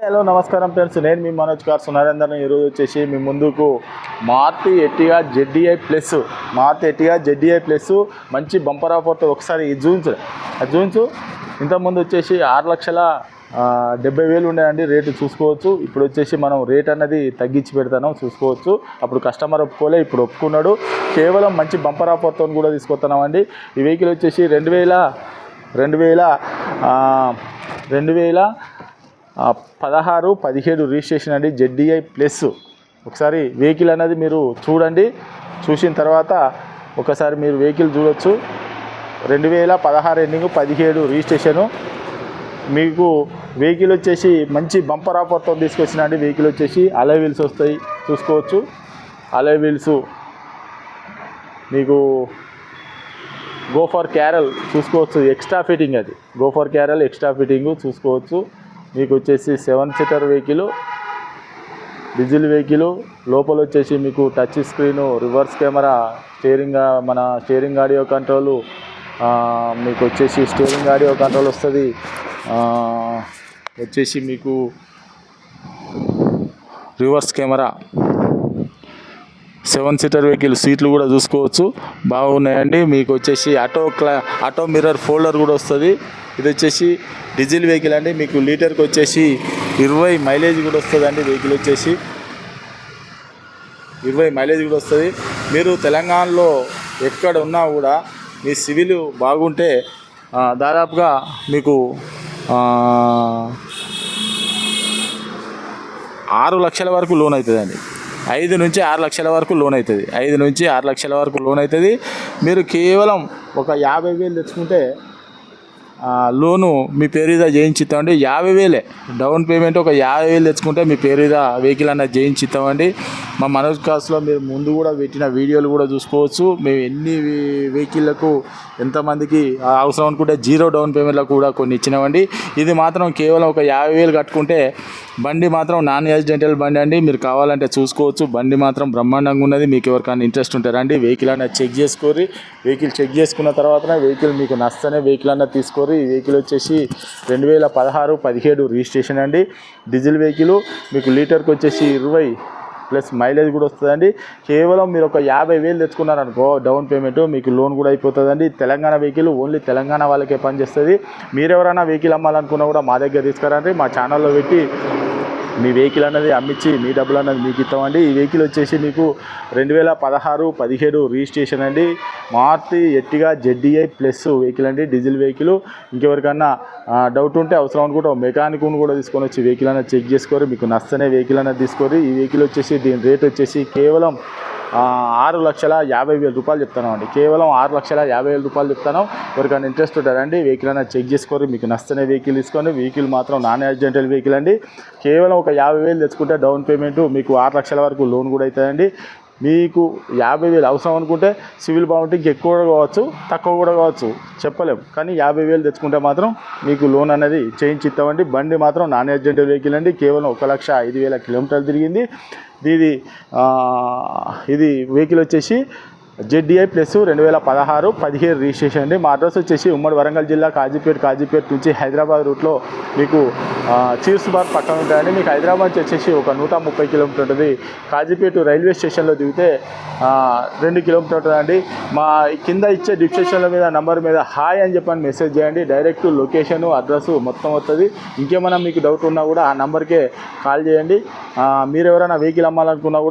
Hello నమస్కారం friends, నేను మీ Manoj cars నరేందర్ని. ఈరోజు వచ్చేసి మీ ముందుకు మారుతి ఎర్టిగా జెడ్డీఐ ప్లస్ మంచి బంపర్ ఆఫర్తో ఒకసారి ఈ జూన్స్ ఇంతకుముందు వచ్చేసి 6,70,000 ఉండేదండి రేటు చూసుకోవచ్చు. ఇప్పుడు వచ్చేసి మనం రేట్ అన్నది తగ్గించి పెడతాను చూసుకోవచ్చు. అప్పుడు కస్టమర్ ఒప్పుకోలే, ఇప్పుడు ఒప్పుకున్నాడు. కేవలం మంచి బంపర్ ఆఫర్తో కూడా తీసుకొస్తున్నామండి. ఈ వెహికల్ వచ్చేసి 2016-17 రిజిస్ట్రేషన్ అండి, జెడ్డీఐ ప్లస్. ఒకసారి వెహికల్ అనేది మీరు చూడండి, చూసిన తర్వాత ఒకసారి మీరు వెహికల్ చూడొచ్చు. 2016 ఎండింగ్ 17 రిజిస్ట్రేషను. మీకు వెహికల్ వచ్చేసి మంచి బంపర్ ఆఫర్తో తీసుకొచ్చిన అండి. వెహికల్ వచ్చేసి అలై వీల్స్ వస్తాయి చూసుకోవచ్చు. అలై వీల్స్ మీకు గోఫర్ క్యారల్ చూసుకోవచ్చు, ఎక్స్ట్రా ఫిట్టింగ్. అది గోఫర్ క్యారల్ ఎక్స్ట్రా ఫిట్టింగ్ చూసుకోవచ్చు. మీకు వచ్చేసి 7 సీటర్ వెహికల్, డీజిల్ వెహికల్. లోపల వచ్చేసి మీకు touch screen, reverse camera, steering audio control, మీకు వచ్చేసి స్టీరింగ్ ఆడియో కంట్రోల్ వస్తుంది. వచ్చేసి మీకు రివర్స్ కెమెరా, 7 సీటర్ వెహికల్. సీట్లు కూడా చూసుకోవచ్చు, బాగున్నాయండి. మీకు వచ్చేసి ఆటో మిర్రర్ ఫోల్డర్ కూడా వస్తుంది. ఇది వచ్చేసి డీజిల్ వెహికల్ అండి. మీకు లీటర్కి వచ్చేసి 20 మైలేజ్ కూడా వస్తుంది అండి. వెహికల్ వచ్చేసి 20 మైలేజ్ కూడా వస్తుంది. మీరు తెలంగాణలో ఎక్కడ ఉన్నా కూడా మీ సివిల్ బాగుంటే దాదాపుగా మీకు 6 లక్షల వరకు లోన్ అవుతుందండి. 5 నుంచి 6 లక్షల వరకు లోన్ అవుతుంది. 5 నుంచి 6 లక్షల వరకు లోన్ అవుతుంది. మీరు కేవలం ఒక 50,000 తెచ్చుకుంటే లోను మీ పేరు మీద చేయించిస్తామండి. 50,000 డౌన్ పేమెంట్. ఒక 50,000 తెచ్చుకుంటే మీ పేరు మీద వెహికల్ అన్నది చేయించిస్తామండి. మా మనోజ్ కార్స్లో మీరు ముందు కూడా పెట్టిన వీడియోలు కూడా చూసుకోవచ్చు. మేము ఎన్ని వెహికల్లకు ఎంతమందికి అవసరం అనుకుంటే 0 డౌన్ పేమెంట్లకు కూడా కొన్ని ఇచ్చినామండి. ఇది మాత్రం కేవలం ఒక 50,000 కట్టుకుంటే బండి మాత్రం నాన్ యాక్సిడెంటల్ బండి అండి. మీరు కావాలంటే చూసుకోవచ్చు. బండి మాత్రం బ్రహ్మాండంగా ఉన్నది. మీకు ఎవరికైనా ఇంట్రెస్ట్ ఉంటారండి, వెహికల్ అన్నది చెక్ చేసుకోరి. వెహికల్ చెక్ చేసుకున్న తర్వాతనే వెహికల్ మీకు నచ్చనే వెహికల్ అన్నది తీసుకోరి. ఈ వెహికల్ వచ్చేసి 2016-17 రిజిస్ట్రేషన్ అండి, డీజిల్ వెహికల్. మీకు లీటర్కి వచ్చేసి 20 ప్లస్ మైలేజ్ కూడా వస్తుందండి. కేవలం మీరు ఒక 50,000 తెచ్చుకున్నారనుకో డౌన్ పేమెంట్, మీకు లోన్ కూడా అయిపోతుందండి. తెలంగాణ వెహికల్ ఓన్లీ తెలంగాణ వాళ్ళకే పనిచేస్తుంది. మీరెవరైనా వెహికల్ అమ్మాలనుకున్నా కూడా మా దగ్గర తీసుకురండి. మా ఛానల్లో పెట్టి మీ వెహికల్ అన్నది అమ్మించి మీ డబ్బులు అన్నది మీకు ఇస్తామండి. ఈ వెహికల్ వచ్చేసి మీకు 2016-17 రిజిస్ట్రేషన్ అండి, Maruti Ertiga ZDI plus vehicle అండి, డీజిల్ వెహికల్. ఇంకెవరికన్నా డౌట్ ఉంటే అవసరం అనుకుంటే మెకానిక్ను కూడా తీసుకొని వచ్చి వెహికల్ అన్నది చెక్ చేసుకోరు. మీకు నచ్చనే వెహికల్ అన్నది తీసుకోరు. ఈ వెహికల్ వచ్చేసి దీని రేట్ వచ్చేసి కేవలం 6,50,000 రూపాయలు చెప్తాను అండి. కేవలం 6,50,000 రూపాయలు చెప్తాను. ఎవరికైనా ఇంట్రెస్ట్ ఉంటారండి వెహికల్ అనేది చెక్ చేసుకోరు. మీకు నచ్చనే వెహికల్ తీసుకోండి. వెహికల్ మాత్రం నాన్ యాక్సిడెంటల్ వెహికల్ అండి. కేవలం ఒక 50,000 తెచ్చుకుంటే డౌన్ పేమెంట్ మీకు 6 లక్షల వరకు లోన్ కూడా అవుతుందండి. మీకు 50,000 అవసరం అనుకుంటే సివిల్ బాగుంటే ఎక్కువ కూడా కావచ్చు, తక్కువ కూడా కావచ్చు, చెప్పలేము. కానీ 50,000 తెచ్చుకుంటే మాత్రం మీకు లోన్ అనేది చేయించిస్తామండి. బండి మాత్రం నాన్ యాక్సిడెంటల్ వెహికల్ అండి. కేవలం 1,05,000 కిలోమీటర్లు తిరిగింది. ఇది వెహికల్ వచ్చేసి జెడ్డీఐ ప్లస్ 2016-17 రిజిస్ట్రేషన్ అండి. మా అడ్రస్ వచ్చేసి ఉమ్మడి వరంగల్ జిల్లా కాజీపేట నుంచి హైదరాబాద్ రూట్లో మీకు చీర్స్ బార్ పక్కన ఉంటాయండి. మీకు హైదరాబాద్ నుంచి వచ్చేసి ఒక 130 కిలోమీటర్ ఉంటుంది. కాజీపేట రైల్వే స్టేషన్లో దిగితే 2 కిలోమీటర్ ఉంటుందండి. మా కింద ఇచ్చే డిస్క్రిప్షన్ల మీద నంబర్ మీద హాయ్ అని చెప్పని మెసేజ్ చేయండి. డైరెక్ట్ లొకేషను అడ్రస్ మొత్తం వస్తుంది. ఇంకేమైనా మీకు డౌట్ ఉన్నా కూడా ఆ నెంబర్కే కాల్ చేయండి. మీరు ఎవరైనా వెహికల్ అమ్మాలనుకున్నా కూడా